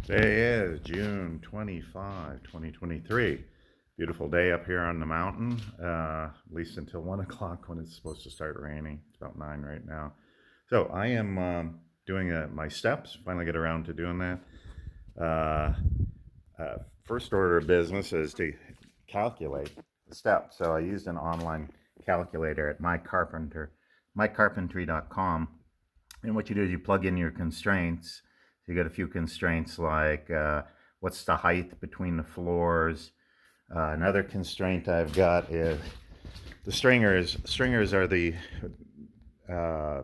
Today is June 25, 2023. Beautiful day up here on the mountain, at least until 1 o'clock when it's supposed to start raining. It's about 9 right now. So I am doing my steps, finally get around to doing that. First order of business is to calculate the steps. So I used an online calculator at mycarpentry.com. And what you do is you plug in your constraints. You got a few constraints like what's the height between the floors. Another constraint I've got is the stringers. Stringers are the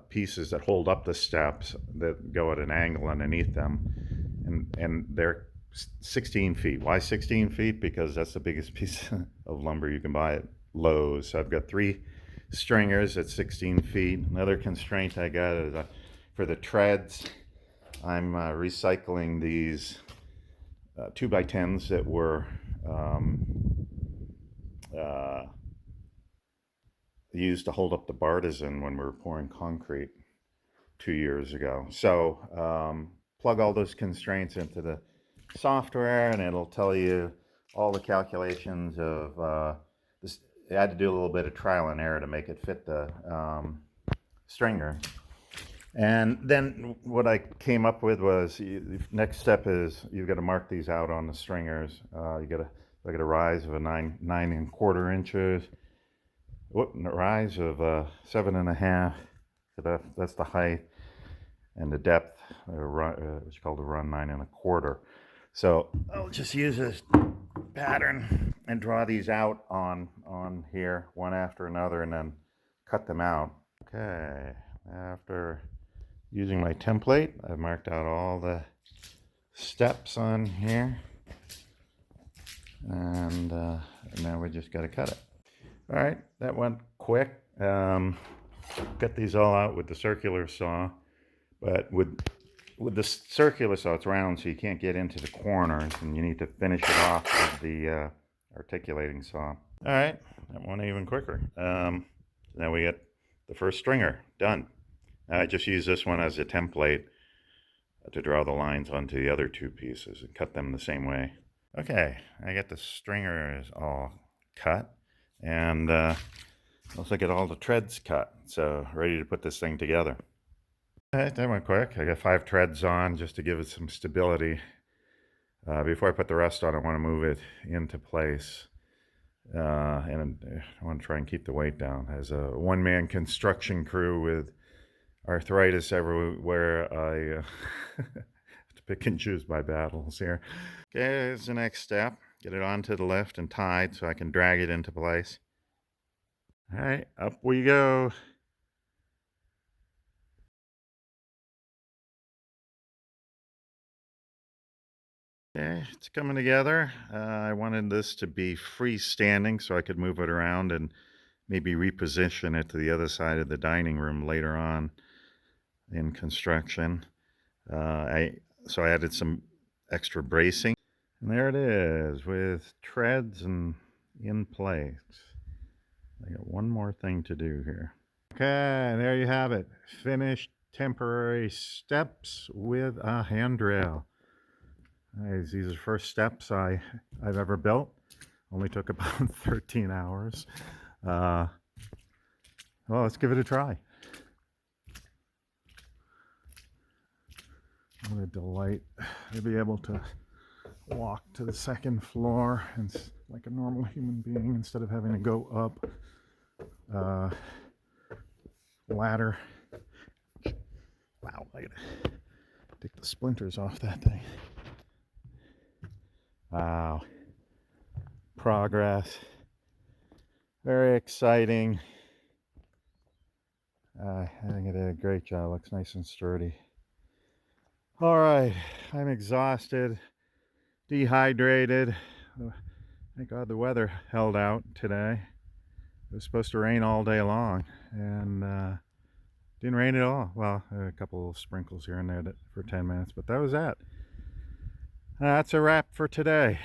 pieces that hold up the steps that go at an angle underneath them, and they're 16 feet. Why 16 feet? Because that's the biggest piece of lumber you can buy at Lowe's. So I've got 3 stringers at 16 feet. Another constraint I got is for the treads. I'm recycling these 2x10s that were used to hold up the bartizan when we were pouring concrete 2 years ago. So plug all those constraints into the software and it'll tell you all the calculations of this. I had to do a little bit of trial and error to make it fit the stringer. And then what I came up with was the next step is you've got to mark these out on the stringers. I got a rise of a 9.25 inches. A rise of 7.5. So that's the height, and the depth, which is called a run 9.25. So I'll just use this pattern and draw these out on here one after another, and then cut them out. Okay, after using my template, I've marked out all the steps on here, and now we just got to cut it. All right, that went quick. Cut these all out with the circular saw, but with the circular saw, it's round, so you can't get into the corners, and you need to finish it off with the articulating saw. All right, that went even quicker. Now we get the first stringer done. I just use this one as a template to draw the lines onto the other 2 pieces and cut them the same way. Okay, I got the stringers all cut, and also get all the treads cut, so ready to put this thing together. All right, that went quick. I got 5 treads on just to give it some stability. Before I put the rest on, I want to move it into place. And I want to try and keep the weight down. As a one-man construction crew with arthritis everywhere, I have to pick and choose my battles here. Okay, here's the next step. Get it onto the lift and tied so I can drag it into place. All right, up we go. Okay, it's coming together. I wanted this to be freestanding so I could move it around and maybe reposition it to the other side of the dining room later on in construction. So I added some extra bracing. And there it is with treads and in place. I got one more thing to do here. Okay, there you have it. Finished temporary steps with a handrail. These are the first steps I've ever built. Only took about 13 hours. Well, let's give it a try. What a delight to be able to walk to the second floor and like a normal human being instead of having to go up ladder. Wow, I gotta take the splinters off that thing. Wow. Progress. Very exciting. I think I did a great job. Looks nice and sturdy. All right, I'm exhausted, dehydrated. Thank God the weather held out today. It was supposed to rain all day long, and didn't rain at all. Well, a couple of sprinkles here and there for 10 minutes, but that was that. That's a wrap for today.